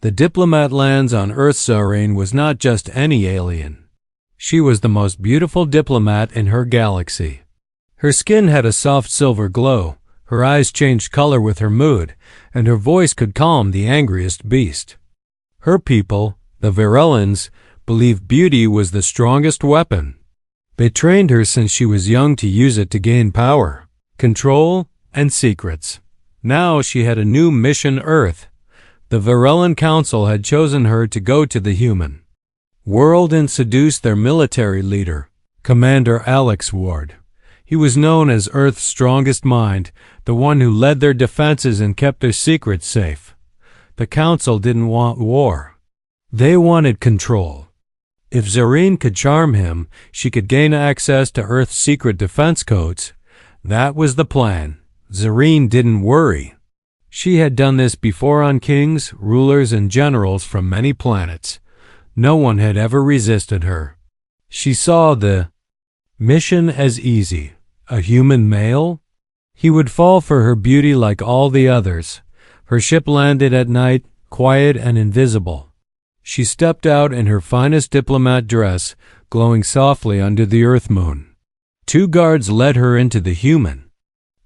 The Diplomat lands on Earth. Zareen was not just any alien. She was the most beautiful diplomat in her galaxy. Her skin had a soft silver glow, her eyes changed color with her mood, and her voice could calm the angriest beast. Her people, the Virellans, believed beauty was the strongest weapon. They trained her since she was young to use it to gain power, control, and secrets. Now she had a new mission Earth. The Virellan Council had chosen her to go to the human world and seduce their military leader, Commander Alex Ward. He was known as Earth's strongest mind, the one who led their defenses and kept their secrets safe. The Council didn't want war. They wanted control. If Zareen could charm him, she could gain access to Earth's secret defense codes. That was the plan. Zareen didn't worry. She had done this before on kings, rulers, and generals from many planets. No one had ever resisted her. She saw the mission as easy. A human male? He would fall for her beauty like all the others. Her ship landed at night, quiet and invisible. She stepped out in her finest diplomat dress, glowing softly under the Earth moon. 2 guards led her into the human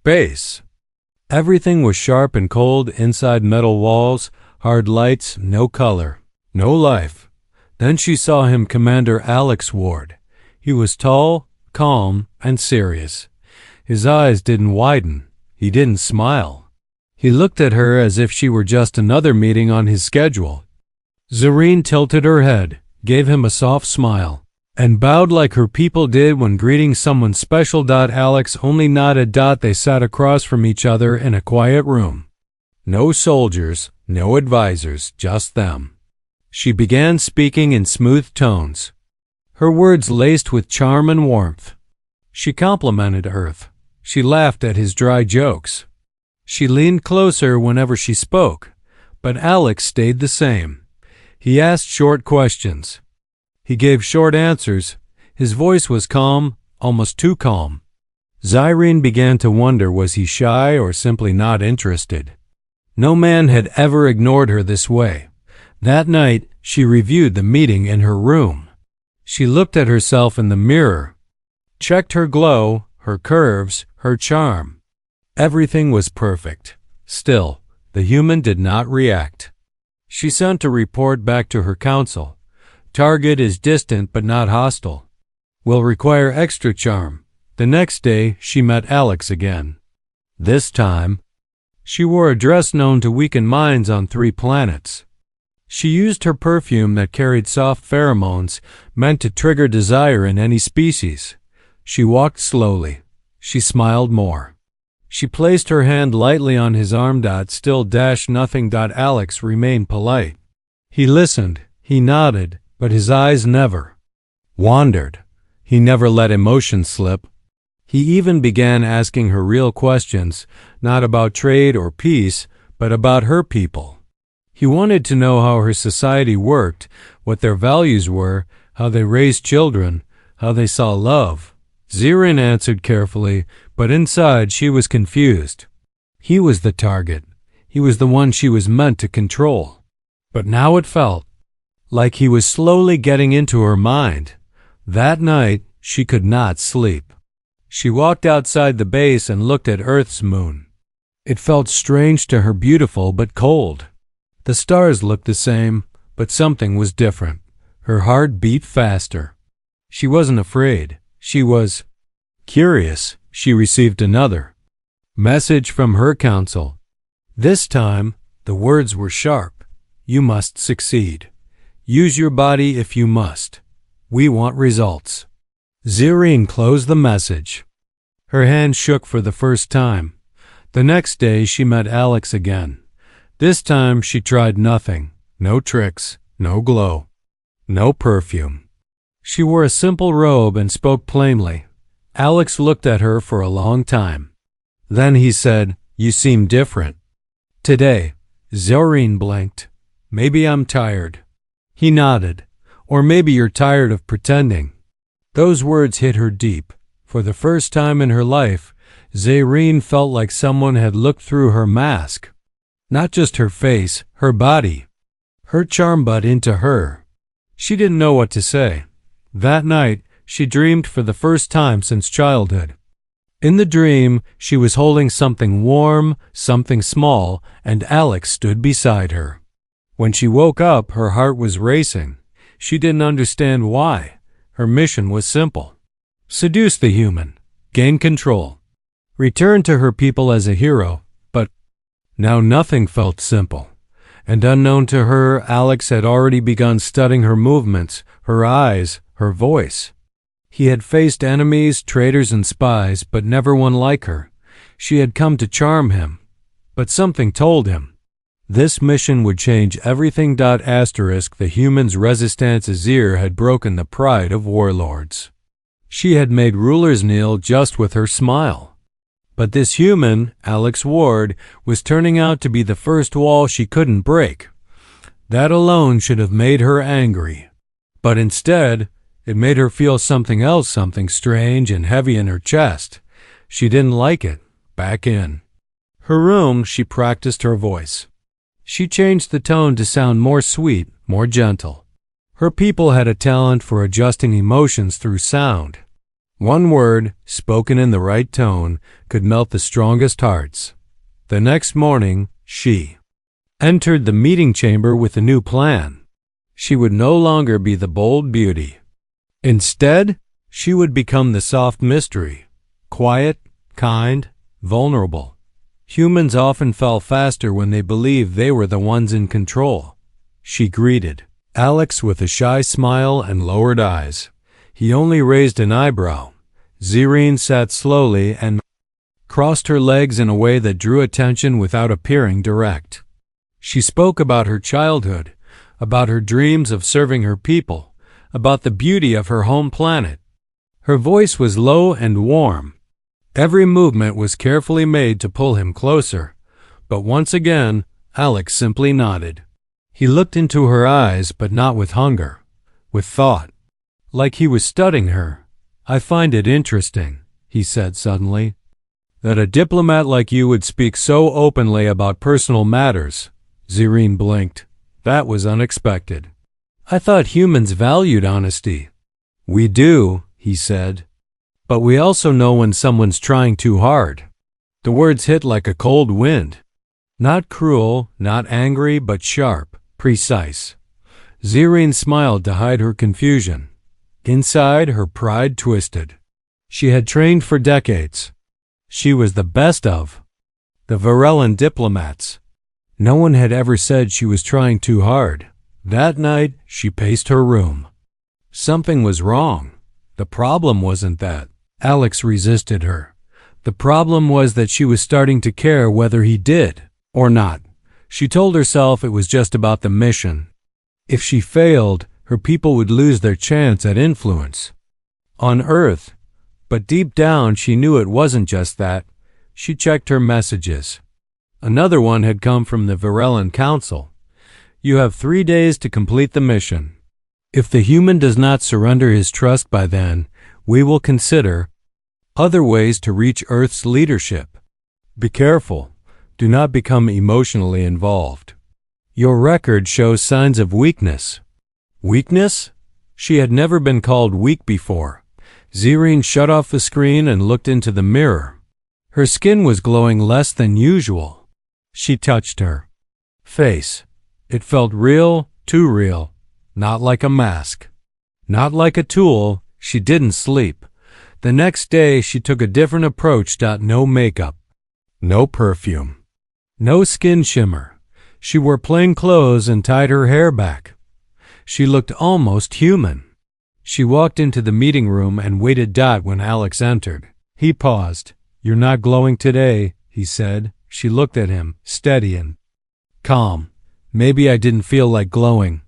base. Everything was sharp and cold, inside metal walls, hard lights, no color, no life. Then she saw him, Commander Alex Ward. He was tall, calm, and serious. His eyes didn't widen. He didn't smile. He looked at her as if she were just another meeting on his schedule. Zareen tilted her head, gave him a soft smile, and bowed like her people did when greeting someone special. Alex only nodded. They sat across from each other in a quiet room. No soldiers, no advisors, just them. She began speaking in smooth tones, her words laced with charm and warmth. She complimented Earth. She laughed at his dry jokes. She leaned closer whenever she spoke, but Alex stayed the same. He asked short questions. He gave short answers. His voice was calm, almost too calm. Zareen began to wonder, was he shy or simply not interested? No man had ever ignored her this way. That night, she reviewed the meeting in her room. She looked at herself in the mirror, checked her glow, her curves, her charm. Everything was perfect. Still, the human did not react. She sent a report back to her council. Target is distant but not hostile. Will require extra charm. The next day, she met Alex again. This time, she wore a dress known to weaken minds on 3 planets. She used her perfume that carried soft pheromones meant to trigger desire in any species. She walked slowly. She smiled more. She placed her hand lightly on his arm. Still nothing. Alex remained polite. He listened. He nodded, but his eyes never wandered. He never let emotion slip. He even began asking her real questions, not about trade or peace, but about her people. He wanted to know how her society worked, what their values were, how they raised children, how they saw love. Zareen answered carefully, but inside she was confused. He was the target. He was the one she was meant to control. But now it felt like he was slowly getting into her mind. That night, she could not sleep. She walked outside the base and looked at Earth's moon. It felt strange to her, beautiful but cold. The stars looked the same, but something was different. Her heart beat faster. She wasn't afraid. She was curious. She received another message from her council. This time, the words were sharp. You must succeed. Use your body if you must. We want results. Zareen closed the message. Her hand shook for the first time. The next day, she met Alex again. This time, she tried nothing. No tricks, no glow, no perfume. She wore a simple robe and spoke plainly. Alex looked at her for a long time. Then he said, "You seem different today." Zareen blinked. "Maybe I'm tired." He nodded. "Or maybe you're tired of pretending." Those words hit her deep. For the first time in her life, Zareen felt like someone had looked through her mask. Not just her face, her body. Her charm bit into her. She didn't know what to say. That night, she dreamed for the first time since childhood. In the dream, she was holding something warm, something small, and Alex stood beside her. When she woke up, her heart was racing. She didn't understand why. Her mission was simple. Seduce the human. Gain control. Return to her people as a hero. But now nothing felt simple. And unknown to her, Alex had already begun studying her movements, her eyes, her voice. He had faced enemies, traitors, and spies, but never one like her. She had come to charm him. But something told him. This mission would change everything. The human's resistance Azir had broken the pride of warlords. She had made rulers kneel just with her smile. But this human, Alex Ward, was turning out to be the first wall she couldn't break. That alone should have made her angry. But instead, it made her feel something else, something strange and heavy in her chest. She didn't like it. Back in her room, she practiced her voice. She changed the tone to sound more sweet, more gentle. Her people had a talent for adjusting emotions through sound. One word, spoken in the right tone, could melt the strongest hearts. The next morning, she entered the meeting chamber with a new plan. She would no longer be the bold beauty. Instead, she would become the soft mystery, quiet, kind, vulnerable. Humans often fell faster when they believed they were the ones in control. She greeted Alex with a shy smile and lowered eyes. He only raised an eyebrow. Zirine sat slowly and crossed her legs in a way that drew attention without appearing direct. She spoke about her childhood, about her dreams of serving her people, about the beauty of her home planet. Her voice was low and warm. Every movement was carefully made to pull him closer. But once again, Alex simply nodded. He looked into her eyes, but not with hunger, with thought, like he was studying her. I find it interesting, he said suddenly, that a diplomat like you would speak so openly about personal matters. Zirine blinked. That was unexpected. I thought humans valued honesty. We do, he said. But we also know when someone's trying too hard. The words hit like a cold wind. Not cruel, not angry, but sharp. Precise. Zirine smiled to hide her confusion. Inside, her pride twisted. She had trained for decades. She was the best of the Varellan diplomats. No one had ever said she was trying too hard. That night, she paced her room. Something was wrong. The problem wasn't that Alex resisted her. The problem was that she was starting to care whether he did or not. She told herself it was just about the mission. If she failed, her people would lose their chance at influence on Earth. But deep down, she knew it wasn't just that. She checked her messages. Another one had come from the Varellan Council. You have 3 days to complete the mission. If the human does not surrender his trust by then, we will consider other ways to reach Earth's leadership. Be careful. Do not become emotionally involved. Your record shows signs of weakness. Weakness? She had never been called weak before. Zirine shut off the screen and looked into the mirror. Her skin was glowing less than usual. She touched her face. It felt real, too real. Not like a mask. Not like a tool. She didn't sleep. The next day, she took a different approach. No makeup. No perfume. No skin shimmer. She wore plain clothes and tied her hair back. She looked almost human. She walked into the meeting room and waited. When Alex entered, he paused. You're not glowing today, he said. She looked at him, steady and calm. Maybe I didn't feel like glowing.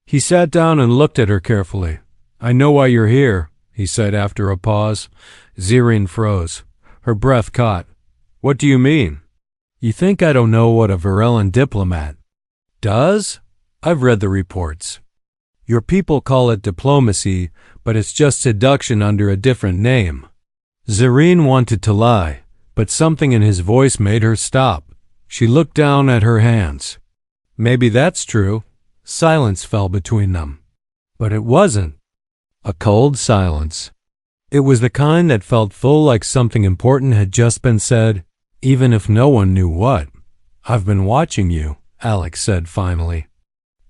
He sat down and looked at her carefully. I know why you're here, he said after a pause. Zirine froze. Her breath caught. What do you mean? You think I don't know what a Varellan diplomat does? I've read the reports. Your people call it diplomacy, but it's just seduction under a different name. Zirine wanted to lie, but something in his voice made her stop. She looked down at her hands. Maybe that's true. Silence fell between them. But it wasn't a cold silence. It was the kind that felt full, like something important had just been said, even if no one knew what. "I've been watching you," Alex said finally.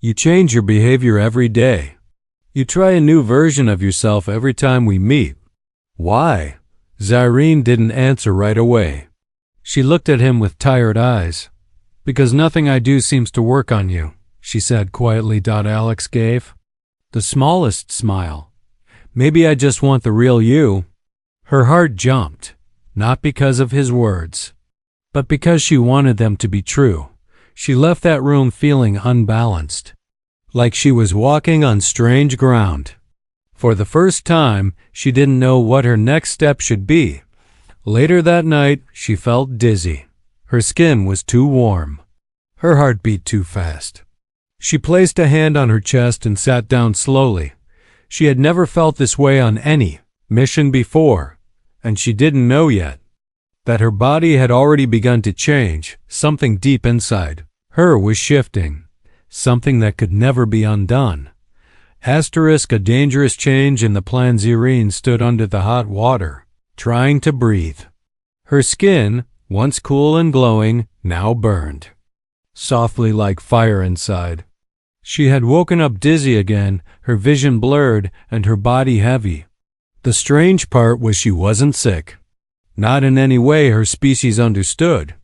"You change your behavior every day. You try a new version of yourself every time we meet." "Why?" Zyrene didn't answer right away. She looked at him with tired eyes. "Because nothing I do seems to work on you," she said quietly. Alex gave the smallest smile. "Maybe I just want the real you." Her heart jumped, not because of his words, but because she wanted them to be true. She left that room feeling unbalanced, like she was walking on strange ground. For the first time, she didn't know what her next step should be. Later that night, she felt dizzy. Her skin was too warm. Her heart beat too fast. She placed a hand on her chest and sat down slowly. She had never felt this way on any mission before, and she didn't know yet that her body had already begun to change. Something deep inside her was shifting, something that could never be undone. Asterisk, a dangerous change in the plan. Zyrene stood under the hot water, trying to breathe. Her skin, once cool and glowing, now burned softly like fire inside. She had woken up dizzy again, her vision blurred and her body heavy. The strange part was she wasn't sick. Not in any way her species understood.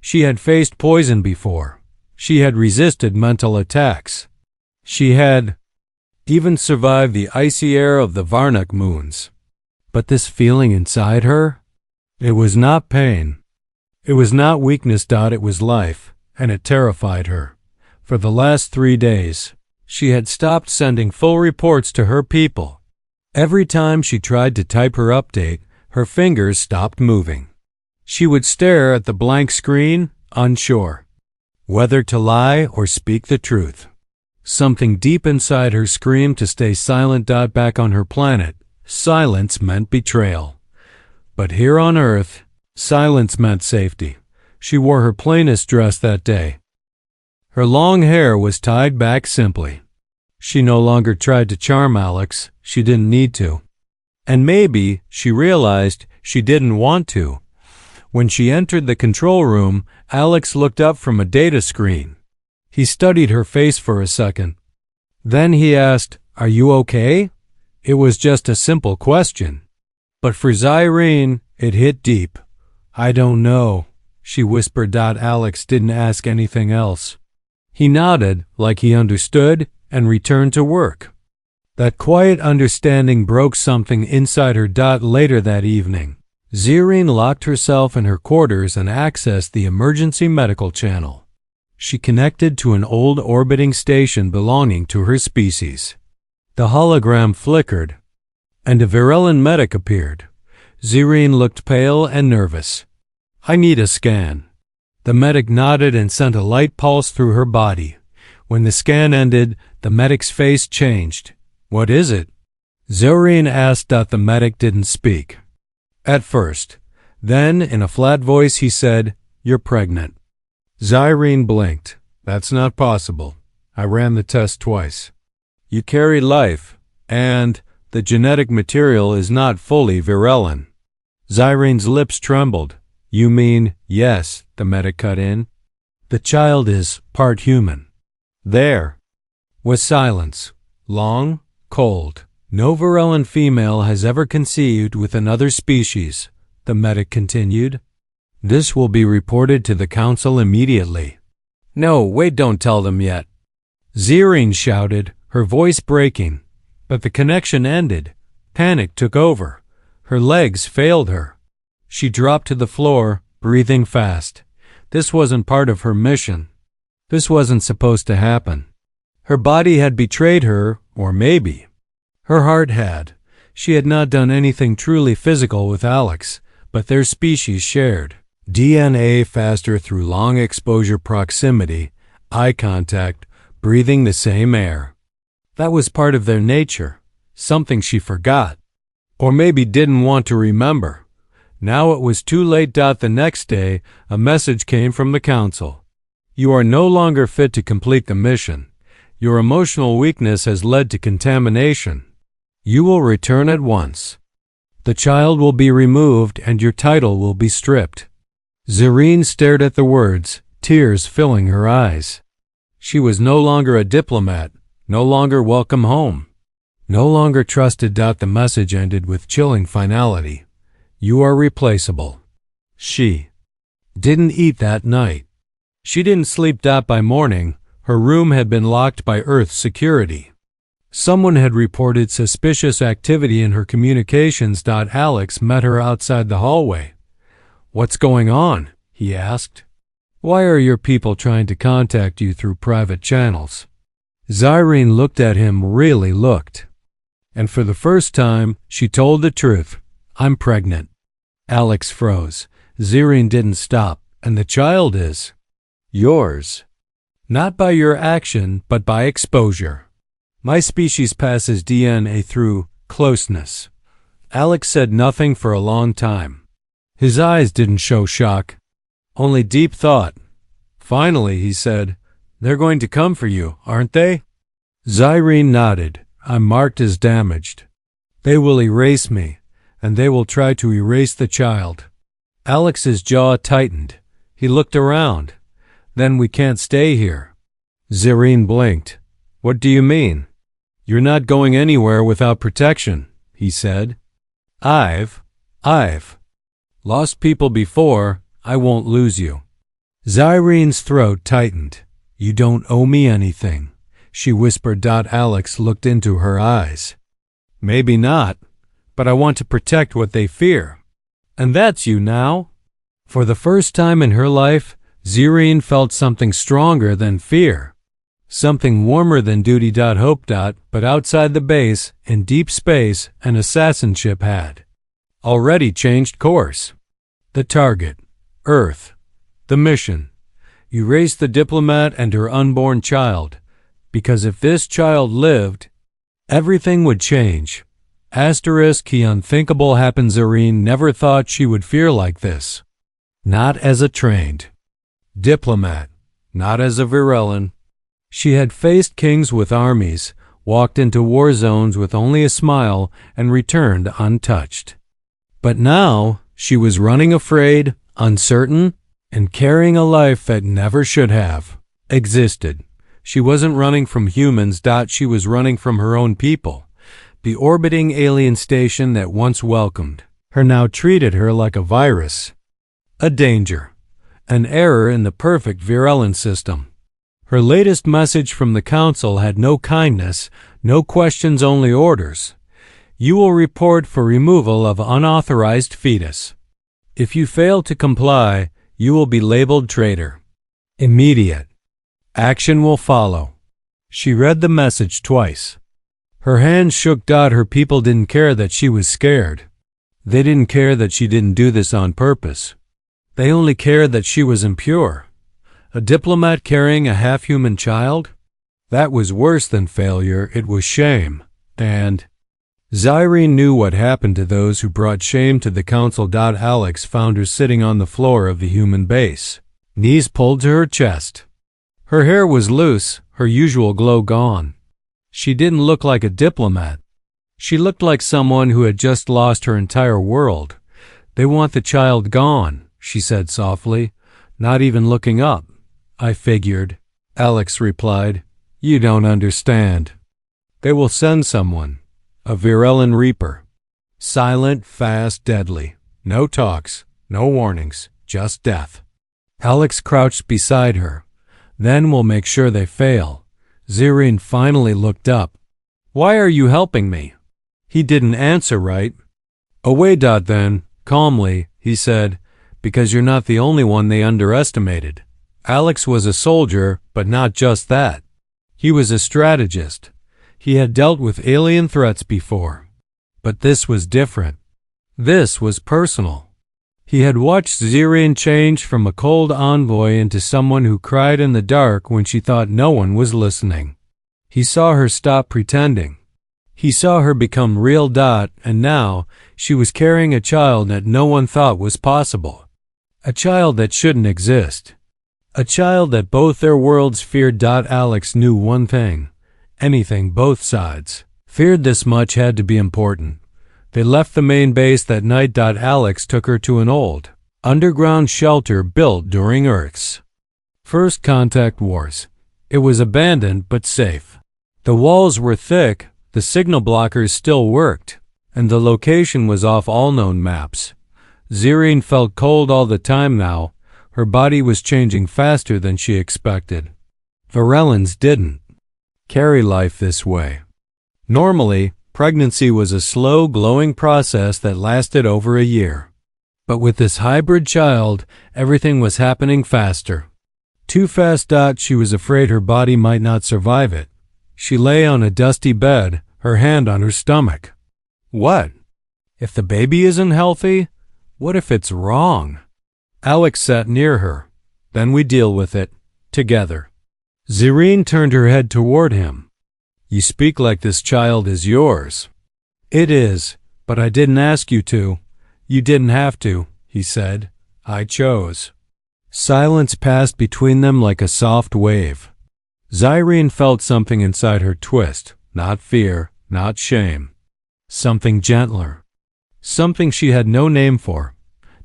She had faced poison before. She had resisted mental attacks. She had even survived the icy air of the Varnak moons. But this feeling inside her? It was not pain. It was not weakness. It was life, and it terrified her. For the last 3 days, she had stopped sending full reports to her people. Every time she tried to type her update, her fingers stopped moving. She would stare at the blank screen, unsure whether to lie or speak the truth. Something deep inside her screamed to stay silent. Back on her planet, silence meant betrayal. But here on Earth, silence meant safety. She wore her plainest dress that day. Her long hair was tied back simply. She no longer tried to charm Alex. She didn't need to. And maybe she realized she didn't want to. When she entered the control room, Alex looked up from a data screen. He studied her face for a second. Then he asked, "Are you okay?" It was just a simple question. But for Zyrene, it hit deep. "I don't know," she whispered. Alex didn't ask anything else. He nodded like he understood and returned to work. That quiet understanding broke something inside her. Later that evening, Zyrene locked herself in her quarters and accessed the emergency medical channel. She connected to an old orbiting station belonging to her species. The hologram flickered, and a Virelin medic appeared. Zyrene looked pale and nervous. "I need a scan." The medic nodded and sent a light pulse through her body. When the scan ended, the medic's face changed. "What is it?" Zyrene asked. The medic didn't speak at first. Then, in a flat voice, he said, "You're pregnant." Zyrene blinked. "That's not possible. I ran the test twice. You carry life, and the genetic material is not fully Virelin." Zyrene's lips trembled. "You mean," "Yes," the medic cut in. "The child is part human." There was silence, long, cold. "No Virelin female has ever conceived with another species," the medic continued. "This will be reported to the council immediately." "No, wait, don't tell them yet," Zyrene shouted, her voice breaking. But the connection ended. Panic took over. Her legs failed her. She dropped to the floor, breathing fast. This wasn't part of her mission. This wasn't supposed to happen. Her body had betrayed her, or maybe her heart had. She had not done anything truly physical with Alex, but their species shared DNA faster through long exposure proximity, eye contact, breathing the same air. That was part of their nature, something she forgot, or maybe didn't want to remember. Now it was too late. The next day, a message came from the council. "You are no longer fit to complete the mission. Your emotional weakness has led to contamination. You will return at once. The child will be removed and your title will be stripped." Zareen stared at the words, tears filling her eyes. She was no longer a diplomat, no longer welcome home, no longer trusted. The message ended with chilling finality. "You are replaceable." She didn't eat that night. She didn't sleep. By morning, her room had been locked by Earth security. Someone had reported suspicious activity in her communications. Alex met her outside the hallway. "What's going on?" he asked. "Why are your people trying to contact you through private channels?" Zareen looked at him, really looked. And for the first time, she told the truth. "I'm pregnant." Alex froze. Zareen didn't stop. "And the child is yours. Not by your action, but by exposure. My species passes DNA through closeness." Alex said nothing for a long time. His eyes didn't show shock, only deep thought. Finally, he said, "They're going to come for you, aren't they?" Zareen nodded. "I'm marked as damaged. They will erase me, and they will try to erase the child." Alex's jaw tightened. He looked around. "Then we can't stay here." Zareen blinked. "What do you mean?" "You're not going anywhere without protection," he said. I've lost people before. I won't lose you." Zareen's throat tightened. "You don't owe me anything," she whispered. Alex looked into her eyes. "Maybe not, but I want to protect what they fear. And that's you now." For the first time in her life, Zareen felt something stronger than fear. Something warmer than duty. Hope. But outside the base, in deep space, an assassin ship had already changed course. The target, Earth. The mission, erase the diplomat and her unborn child. Because if this child lived, everything would change. Key unthinkable happened. Zareen never thought she would fear like this. Not as a trained diplomat, not as a Virellan. She had faced kings with armies, walked into war zones with only a smile, and returned untouched. But now she was running afraid, uncertain, and carrying a life that never should have existed. She wasn't running from humans. She was running from her own people. The orbiting alien station that once welcomed her now treated her like a virus, a danger, an error in the perfect Virellan system. Her latest message from the council had no kindness, no questions, only orders. "You will report for removal of unauthorized fetus. If you fail to comply, you will be labeled traitor. Immediate action will follow." She read the message twice. Her hands shook. Her people didn't care that she was scared. They didn't care that she didn't do this on purpose. They only cared that she was impure. A diplomat carrying a half-human child? That was worse than failure. It was shame. And Zareen knew what happened to those who brought shame to the council. Alex found her sitting on the floor of the human base, knees pulled to her chest. Her hair was loose, her usual glow gone. She didn't look like a diplomat. She looked like someone who had just lost her entire world. "They want the child gone," she said softly, not even looking up. "I figured," Alex replied. "You don't understand. They will send someone, a Virellan Reaper. Silent, fast, deadly. No talks, no warnings, just death." Alex crouched beside her. "Then we'll make sure they fail." Zareen finally looked up. "Why are you helping me?" He didn't answer right. "Away. Then, calmly, he said, "because you're not the only one they underestimated." Alex was a soldier, but not just that. He was a strategist. He had dealt with alien threats before. But this was different. This was personal. He had watched Zareen change from a cold envoy into someone who cried in the dark when she thought no one was listening. He saw her stop pretending. He saw her become real. And now she was carrying a child that no one thought was possible. A child that shouldn't exist. A child that both their worlds feared. Alex knew one thing. Anything both sides feared this much had to be important. They left the main base that night. Alex took her to an old, underground shelter built during Earth's first contact wars. It was abandoned but safe. The walls were thick, the signal blockers still worked, and the location was off all known maps. Zerine felt cold all the time now. Her body was changing faster than she expected. Varellans didn't carry life this way. Normally, pregnancy was a slow, glowing process that lasted over a year. But with this hybrid child, everything was happening faster. Too fast. She was afraid her body might not survive it. She lay on a dusty bed, her hand on her stomach. What? If the baby isn't healthy? What if it's wrong? Alex sat near her. Then we deal with it, together. Zerine turned her head toward him. You speak like this child is yours. It is, but I didn't ask you to. You didn't have to, he said. I chose. Silence passed between them like a soft wave. Zerine felt something inside her twist, not fear, not shame. Something gentler. Something she had no name for.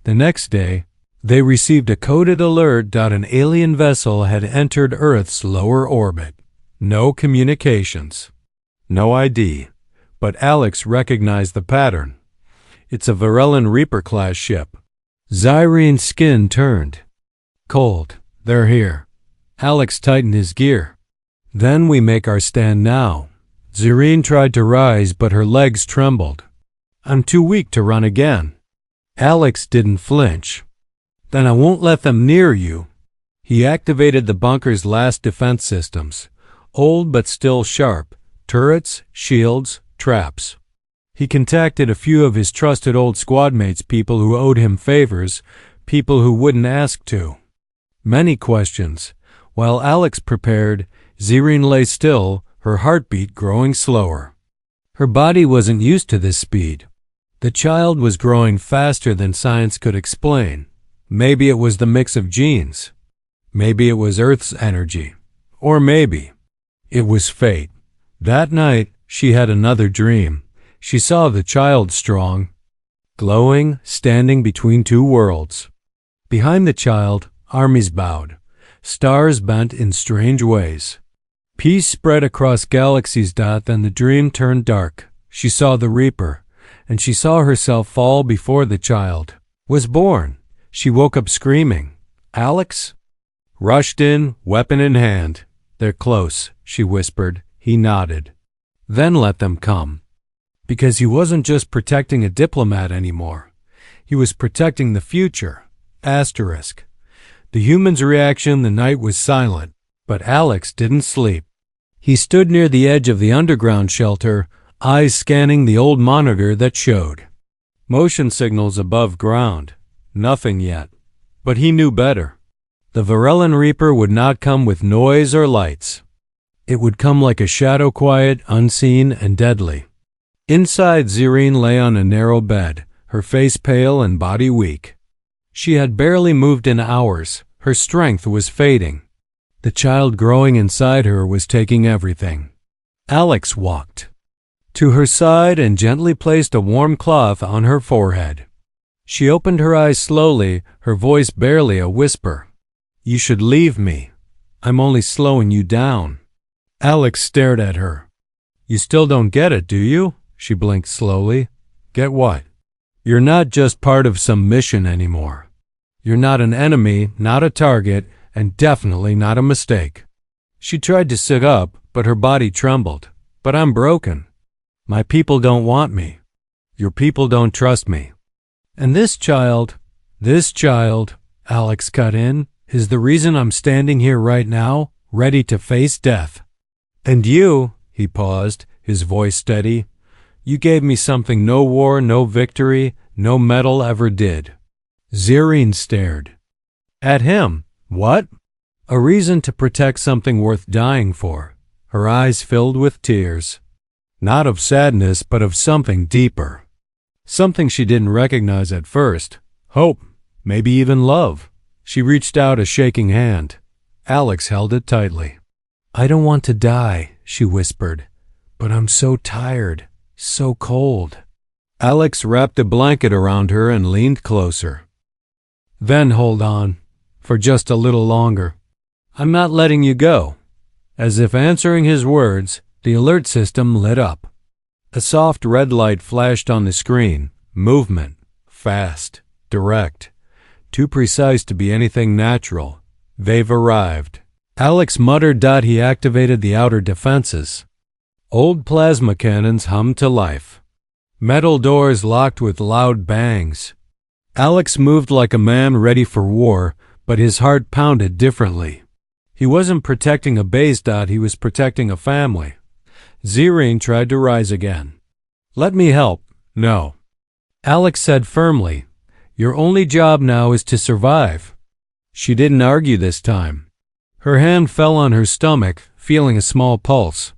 The next day, they received a coded alert. An alien vessel had entered Earth's lower orbit. No communications. No ID. But Alex recognized the pattern. It's a Varellan Reaper-class ship. Zerine's skin turned cold. They're here. Alex tightened his gear. Then we make our stand now. Zerine tried to rise, but her legs trembled. I'm too weak to run again. Alex didn't flinch. Then I won't let them near you. He activated the bunker's last defense systems. Old but still sharp. Turrets, shields, traps. He contacted a few of his trusted old squadmates, people who owed him favors, people who wouldn't ask to. Many questions. While Alex prepared, Zerine lay still, her heartbeat growing slower. Her body wasn't used to this speed. The child was growing faster than science could explain. Maybe it was the mix of genes. Maybe it was Earth's energy. Or maybe it was fate. That night, she had another dream. She saw the child strong, glowing, standing between two worlds. Behind the child, armies bowed. Stars bent in strange ways. Peace spread across galaxies. Then the dream turned dark. She saw the Reaper, and she saw herself fall before the child was born. She woke up screaming. Alex? Rushed in, weapon in hand. They're close, she whispered. He nodded. Then let them come. Because he wasn't just protecting a diplomat anymore. He was protecting the future. Asterisk. The human's reaction, the night was silent, but Alex didn't sleep. He stood near the edge of the underground shelter, eyes scanning the old monitor that showed motion signals above ground. Nothing yet. But he knew better. The Varellan Reaper would not come with noise or lights. It would come like a shadow, quiet, unseen, and deadly. Inside, Zerine lay on a narrow bed, her face pale and body weak. She had barely moved in hours. Her strength was fading. The child growing inside her was taking everything. Alex walked to her side and gently placed a warm cloth on her forehead. She opened her eyes slowly, her voice barely a whisper. You should leave me. I'm only slowing you down. Alex stared at her. You still don't get it, do you? She blinked slowly. Get what? You're not just part of some mission anymore. You're not an enemy, not a target, and definitely not a mistake. She tried to sit up, but her body trembled. But I'm broken. My people don't want me. Your people don't trust me. And this child, Alex cut in, is the reason I'm standing here right now, ready to face death. And you, he paused, his voice steady, you gave me something no war, no victory, no medal ever did. Zerine stared at him. What? A reason to protect something worth dying for. Her eyes filled with tears. Not of sadness, but of something deeper. Something she didn't recognize at first. Hope. Maybe even love. She reached out a shaking hand. Alex held it tightly. "I don't want to die," she whispered, "but I'm so tired, so cold." Alex wrapped a blanket around her and leaned closer. "Then hold on, for just a little longer. I'm not letting you go." As if answering his words, the alert system lit up. A soft red light flashed on the screen. Movement. Fast. Direct. Too precise to be anything natural. They've arrived. Alex muttered. He activated the outer defenses. Old plasma cannons hummed to life. Metal doors locked with loud bangs. Alex moved like a man ready for war, but his heart pounded differently. He wasn't protecting a base. He was protecting a family. Zerine tried to rise again. "Let me help." "No." Alex said firmly, "Your only job now is to survive." She didn't argue this time. Her hand fell on her stomach, feeling a small pulse.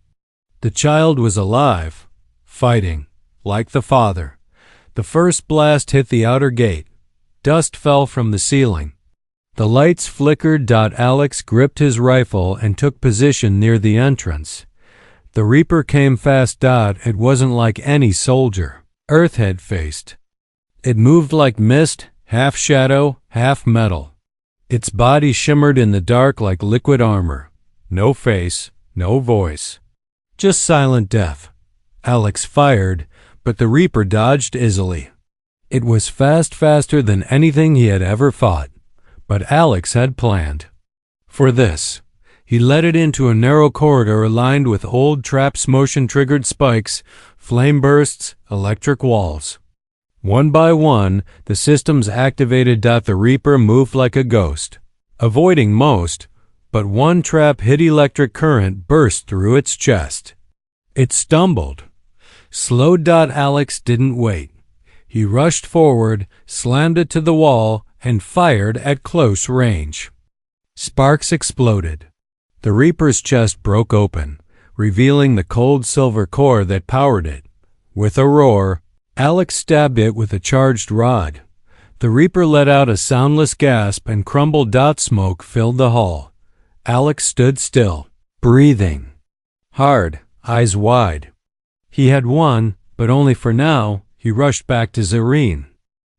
The child was alive, fighting, like the father. The first blast hit the outer gate. Dust fell from the ceiling. The lights flickered. Alex gripped his rifle and took position near the entrance. The Reaper came fast. It wasn't like any soldier Earth had faced. It moved like mist, half shadow, half metal. Its body shimmered in the dark like liquid armor. No face, no voice. Just silent death. Alex fired, but the Reaper dodged easily. It was faster than anything he had ever fought. But Alex had planned for this. He led it into a narrow corridor lined with old traps, motion-triggered spikes, flame bursts, electric walls. One by one, the systems activated. The Reaper moved like a ghost, avoiding most, but one trap hit. Electric current burst through its chest. It stumbled. Slowed. Alex didn't wait. He rushed forward, slammed it to the wall, and fired at close range. Sparks exploded. The Reaper's chest broke open, revealing the cold silver core that powered it. With a roar, Alex stabbed it with a charged rod. The Reaper let out a soundless gasp and crumbled. Smoke filled the hall. Alex stood still, breathing hard, eyes wide. He had won, but only for now. He rushed back to Zerine.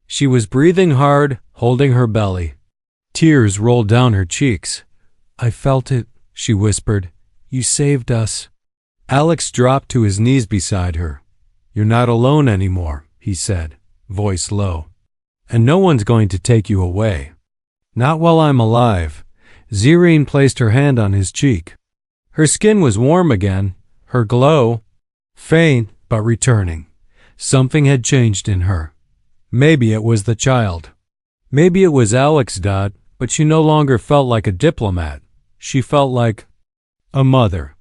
She was breathing hard, holding her belly. Tears rolled down her cheeks. "I felt it," she whispered. "You saved us." Alex dropped to his knees beside her. "You're not alone anymore," he said, voice low. "And no one's going to take you away. Not while I'm alive." Zerine placed her hand on his cheek. Her skin was warm again, her glow faint but returning. Something had changed in her. Maybe it was the child. Maybe it was Alex. But she no longer felt like a diplomat. She felt like a mother.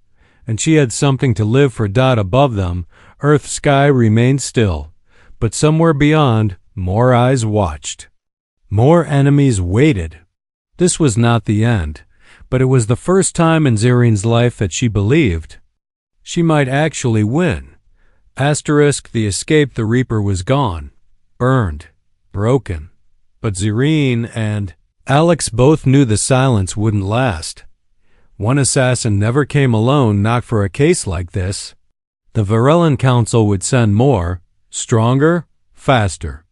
And she had something to live for. Above them, Earth's sky remained still. But somewhere beyond, more eyes watched. More enemies waited. This was not the end, but it was the first time in Zerine's life that she believed she might actually win. The escape. The Reaper was gone, burned, broken. But Zerine and Alex both knew the silence wouldn't last. One assassin never came alone, not for a case like this. The Varellan Council would send more, stronger, faster.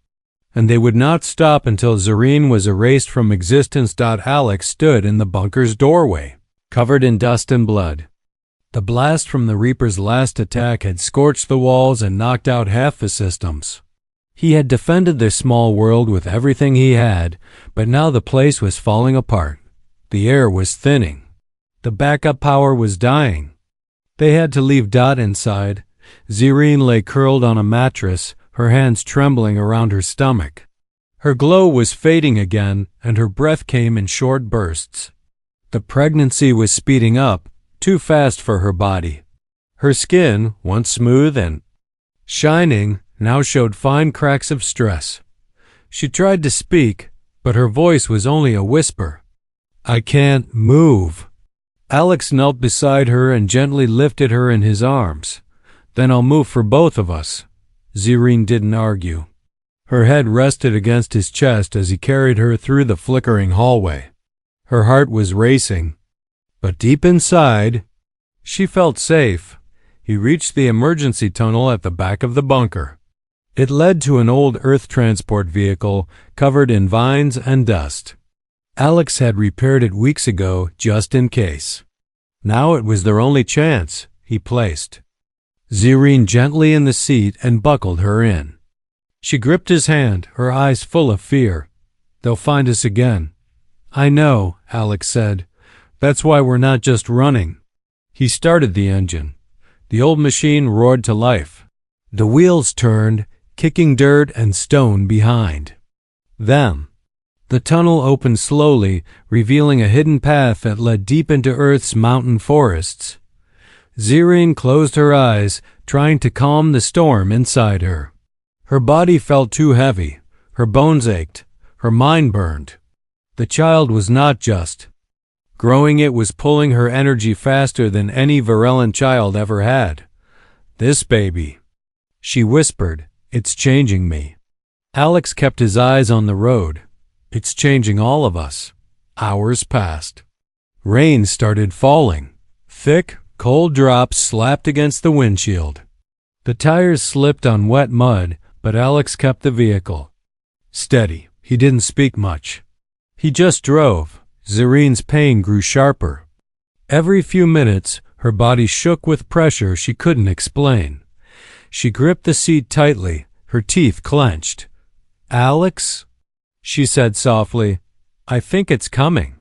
And they would not stop until Zerine was erased from existence. Alex stood in the bunker's doorway, covered in dust and blood. The blast from the Reaper's last attack had scorched the walls and knocked out half the systems. He had defended this small world with everything he had, but now the place was falling apart. The air was thinning. The backup power was dying. They had to leave. Inside, Zerine lay curled on a mattress, her hands trembling around her stomach. Her glow was fading again, and her breath came in short bursts. The pregnancy was speeding up, too fast for her body. Her skin, once smooth and shining, now showed fine cracks of stress. She tried to speak, but her voice was only a whisper. "I can't move." Alex knelt beside her and gently lifted her in his arms. "Then I'll move for both of us." Zerine didn't argue. Her head rested against his chest as he carried her through the flickering hallway. Her heart was racing. But deep inside, she felt safe. He reached the emergency tunnel at the back of the bunker. It led to an old Earth transport vehicle covered in vines and dust. Alex had repaired it weeks ago just in case. Now it was their only chance. He placed Zerine gently in the seat and buckled her in. She gripped his hand, her eyes full of fear. "They'll find us again." "I know," Alex said. "That's why we're not just running." He started the engine. The old machine roared to life. The wheels turned, kicking dirt and stone behind them. The tunnel opened slowly, revealing a hidden path that led deep into Earth's mountain forests. Zerine closed her eyes, trying to calm the storm inside her. Her body felt too heavy. Her bones ached. Her mind burned. The child was not just growing, it was pulling her energy faster than any virulent child ever had. "This baby," she whispered, "it's changing me." Alex kept his eyes on the road. "It's changing all of us." Hours passed. Rain started falling. Thick, cold drops slapped against the windshield. The tires slipped on wet mud, but Alex kept the vehicle steady. He didn't speak much. He just drove. Zerine's pain grew sharper. Every few minutes, her body shook with pressure she couldn't explain. She gripped the seat tightly, her teeth clenched. "Alex," she said softly, "I think it's coming."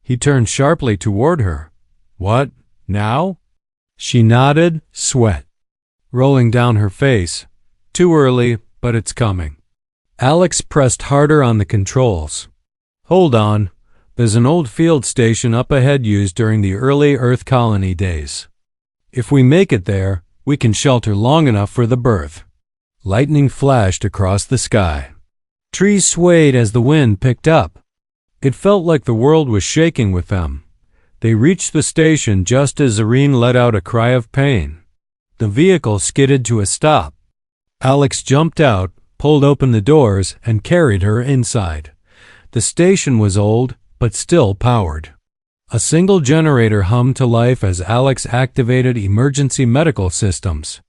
He turned sharply toward her. "What, now?" She nodded, sweat rolling down her face. "Too early, but it's coming." Alex pressed harder on the controls. "Hold on. There's an old field station up ahead used during the early Earth colony days. If we make it there, we can shelter long enough for the birth." Lightning flashed across the sky. Trees swayed as the wind picked up. It felt like the world was shaking with them. They reached the station just as Zerine let out a cry of pain. The vehicle skidded to a stop. Alex jumped out, pulled open the doors, and carried her inside. The station was old, but still powered. A single generator hummed to life as Alex activated emergency medical systems.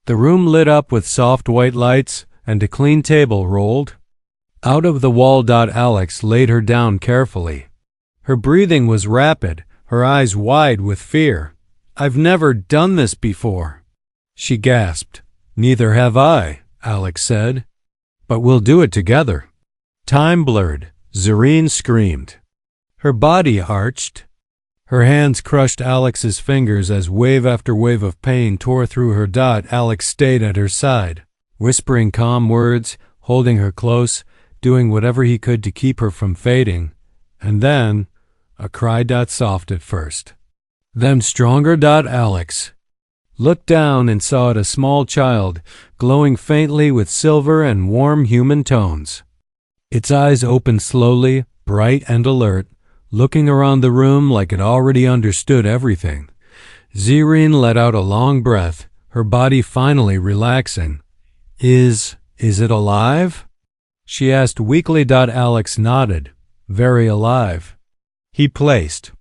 The room lit up with soft white lights, and a clean table rolled out of the wall. Alex laid her down carefully. Her breathing was rapid, her eyes wide with fear. "I've never done this before," she gasped. "Neither have I," Alex said. "But we'll do it together." Time blurred. Zerine screamed. Her body arched. Her hands crushed Alex's fingers as wave after wave of pain tore through her. Alex stayed at her side, whispering calm words, holding her close, doing whatever he could to keep her from fading. And then, a cry. Soft at first, then stronger. Alex looked down and saw it, a small child, glowing faintly with silver and warm human tones. Its eyes opened slowly, bright and alert, looking around the room like it already understood everything. Zerine let out a long breath, her body finally relaxing. Is it alive?" she asked weakly. Alex nodded. "Very alive." He placed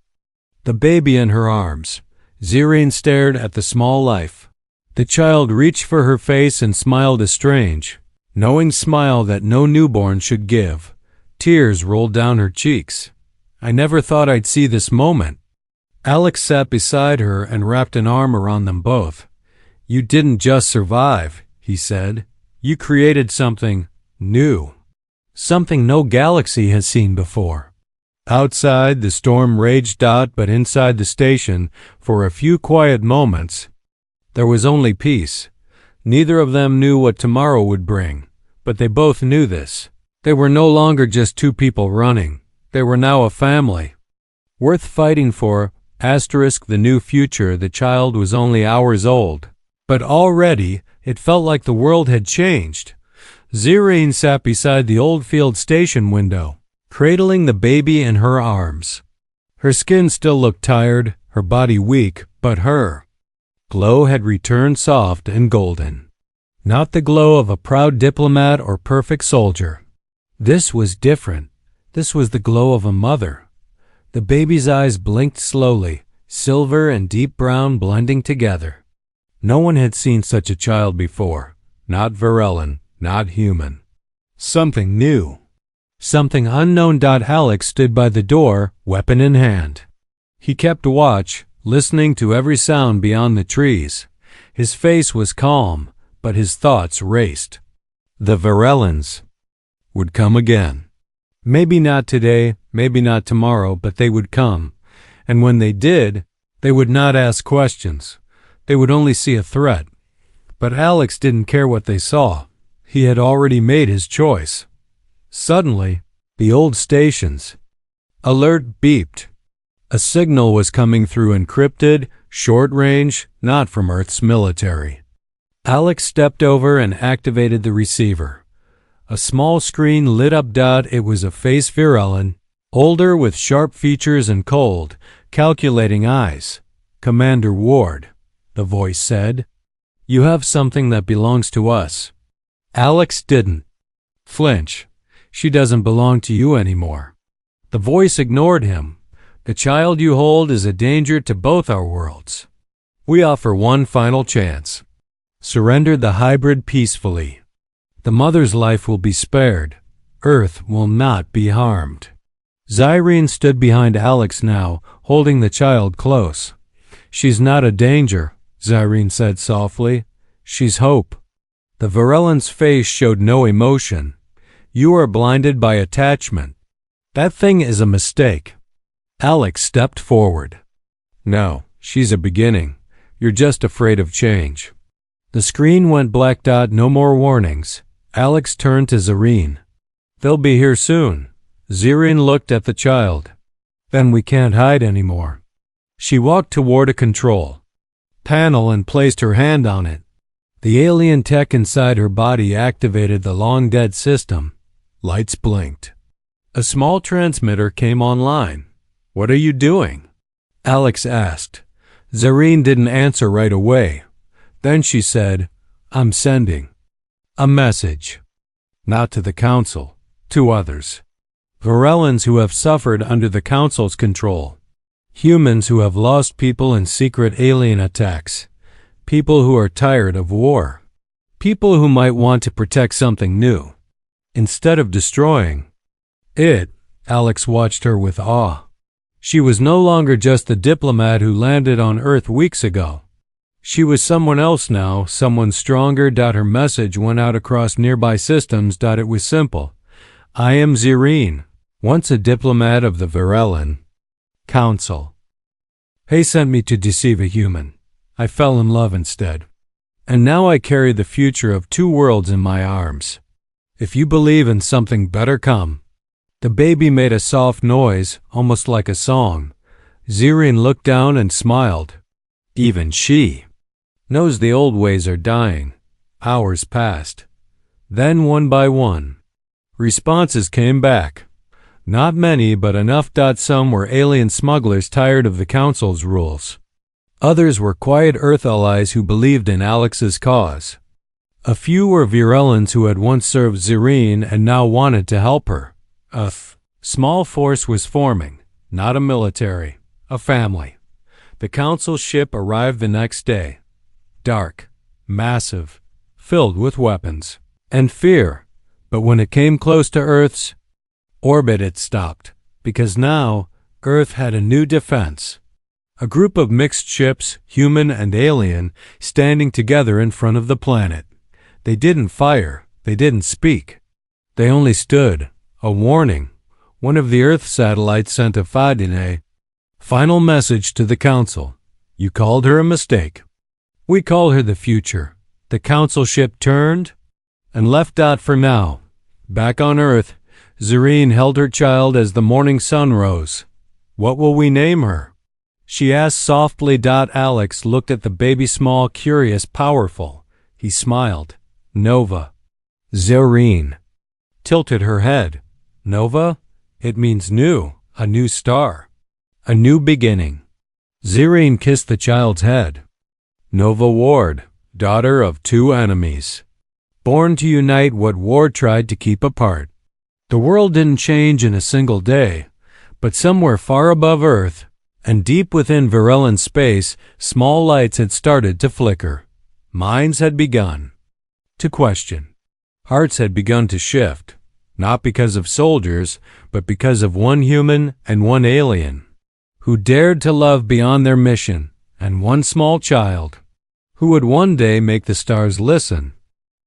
the baby in her arms. Zerine stared at the small life. The child reached for her face and smiled a strange, knowing smile that no newborn should give. Tears rolled down her cheeks. "I never thought I'd see this moment." Alex sat beside her and wrapped an arm around them both. "You didn't just survive," he said. "You created something new. Something no galaxy has seen before." Outside, the storm raged. But inside the station, for a few quiet moments, there was only peace. Neither of them knew what tomorrow would bring, but they both knew this. They were no longer just two people running. They were now a family, worth fighting for. The new future. The child was only hours old, but already it felt like the world had changed. Zerine sat beside the old field station window, cradling the baby in her arms. Her skin still looked tired, her body weak, but her glow had returned, soft and golden. Not the glow of a proud diplomat or perfect soldier. This was different. This was the glow of a mother. The baby's eyes blinked slowly, silver and deep brown blending together. No one had seen such a child before, not Varellin, not human. Something new. Something unknown. Alex stood by the door, weapon in hand. He kept watch, listening to every sound beyond the trees. His face was calm, but his thoughts raced. The Varellins would come again. Maybe not today, maybe not tomorrow, but they would come. And when they did, they would not ask questions. They would only see a threat. But Alex didn't care what they saw. He had already made his choice. Suddenly, the old station's alert beeped. A signal was coming through, encrypted, short range, not from Earth's military. Alex stepped over and activated the receiver. A small screen lit up. It was a face. Varellin, older with sharp features and cold, calculating eyes. Commander Ward, the voice said. You have something that belongs to us. Alex didn't flinch. She doesn't belong to you anymore. The voice ignored him. The child you hold is a danger to both our worlds. We offer one final chance. Surrender the hybrid peacefully. The mother's life will be spared. Earth will not be harmed. Zyrene stood behind Alex now, holding the child close. She's not a danger, Zyrene said softly. She's hope. The Varellin's face showed no emotion. You are blinded by attachment. That thing is a mistake. Alex stepped forward. No, she's a beginning. You're just afraid of change. The screen went black. No more warnings. Alex turned to Zyrene. They'll be here soon. Zyrene looked at the child. Then we can't hide anymore. She walked toward a control panel and placed her hand on it. The alien tech inside her body activated the long-dead system. Lights blinked. A small transmitter came online. What are you doing? Alex asked. Zyrene didn't answer right away. Then she said, I'm sending a message. Not to the Council, to others. Varellins who have suffered under the Council's control. Humans who have lost people in secret alien attacks. People who are tired of war. People who might want to protect something new. Instead of destroying it, Alex watched her with awe. She was no longer just the diplomat who landed on Earth weeks ago. She was someone else now, someone stronger. Her message went out across nearby systems. It was simple. I am Zyrene, once a diplomat of the Varellin Council. He sent me to deceive a human. I fell in love instead. And now I carry the future of two worlds in my arms. If you believe in something better, come. The baby made a soft noise, almost like a song. Zyrene looked down and smiled. Even she knows the old ways are dying. Hours passed. Then one by one, responses came back. Not many, but enough. Some were alien smugglers tired of the Council's rules. Others were quiet Earth allies who believed in Alex's cause. A few were Varellins who had once served Zyrene and now wanted to help her. A small force was forming, not a military, a family. The Council ship arrived the next day. Dark, massive, filled with weapons and fear. But when it came close to Earth's orbit, it stopped, because now Earth had a new defense. A group of mixed ships, human and alien, standing together in front of the planet. They didn't fire, they didn't speak. They only stood. A warning. One of the Earth satellites sent a final message to the Council. You called her a mistake. We call her the future. The Council ship turned and left. For now. Back on Earth, Zyrene held her child as the morning sun rose. What will we name her? She asked softly. Alex looked at the baby, small, curious, powerful. He smiled. Nova. Zyrene tilted her head. Nova? It means new, a new star, a new beginning. Zyrene kissed the child's head. Nova Ward, daughter of two enemies. Born to unite what war tried to keep apart. The world didn't change in a single day, but somewhere far above Earth, And deep within Varellan's space, small lights had started to flicker. Minds had begun to question. Hearts had begun to shift, not because of soldiers, but because of one human and one alien, who dared to love beyond their mission, and one small child, who would one day make the stars listen